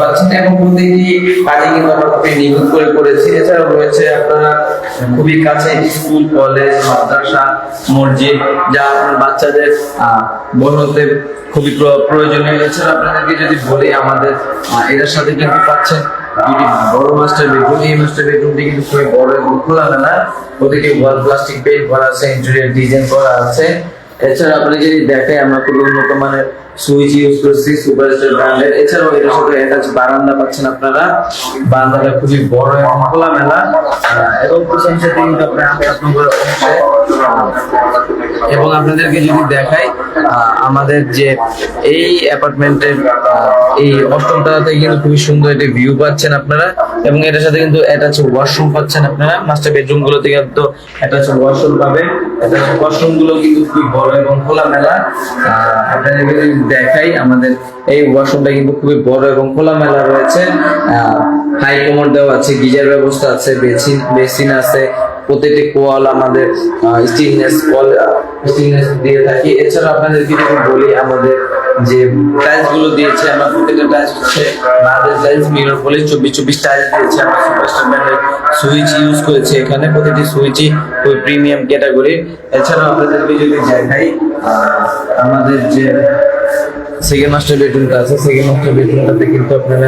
পাচ্ছেন এবং প্রতিটি কাজে কিন্তু আমরা খুবই নিখুঁত করে করেছি। এছাড়াও রয়েছে আপনারা খুবই কাছে স্কুল, কলেজ, মাদ্রাসা, মসজিদ, যা আপনার বাচ্চাদের বড় হতে খুবই প্রয়োজনীয়। এছাড়া আপনাদেরকে যদি বলি, আমাদের এটার সাথে কিন্তু পাচ্ছেন দুটি বড় মাস্টার বেডরুম। এই মাস্টার বেডরুমটি কিন্তু খুবই বড় এবং খোলামেলা, প্রতিটি ওয়াল প্লাস্টিক পেইন্ট করা আছে, ইন্টেরিয়র ডিজাইন করা আছে। এছাড়া আপনি যদি দেখেন, আমরা খুবই উন্নত মানের সুইচ ইউজ করছি সুপারস্টার ব্র্যান্ডের। এছাড়াও এটার সাথে অ্যাটাচ বারান্দা পাচ্ছেন আপনারা। বারান্দাটা খুবই বড় এবং খোলামেলা, এবং পিছন সাথে কিন্তু আপনার 8 নম্বর অংশে। এবং আপনাদেরকে যদি দেখাই, আমাদের যে এই অ্যাপার্টমেন্টের এই 8ম তলাতে কিন্তু খুবই সুন্দর একটা ভিউ পাচ্ছেন আপনারা, এবং এটার সাথে কিন্তু অ্যাটাচ ওয়াশরুম পাচ্ছেন আপনারা। মাস্টার বেডরুম গুলোতে কিন্তু অ্যাটাচ ওয়াশরুম পাবেন। অ্যাটাচ ওয়াশরুম গুলো কিন্তু খুবই বড় এবং খোলামেলা। আপনাদেরকে যদি দেখাই, আমাদের এই ওয়াশরুমটা কিন্তু খুবই বড় এবং খোলামেলা রয়েছে। হাই কমোড দেওয়া আছে, গিজার ব্যবস্থা আছে, বেসিন আছে। প্রতিটি কোয়াল আমাদের স্টেইনলেস দিয়ে থাকি। এছাড়া আপনাদেরকে যদি বলি, আমাদের যে টাইলস গুলো দিয়েছে, আমরা প্রত্যেকটা টাইলস হচ্ছে Bangladesh tiles mirror polish 24/24 tiles দিয়েছে। আমরা সুপারস্টার ব্র্যান্ডের সুইচ ইউজ করেছি এখানে, প্রতিটি সুইচই খুব প্রিমিয়াম ক্যাটাগরি। এছাড়া আপনাদেরকে যদি দেখাই, আমাদের যে সেকেন্ড মাস্টার বেডরুমটা আছে, সেকেন্ড মাস্টার বেডরুমটাতে কিন্তু আপনারা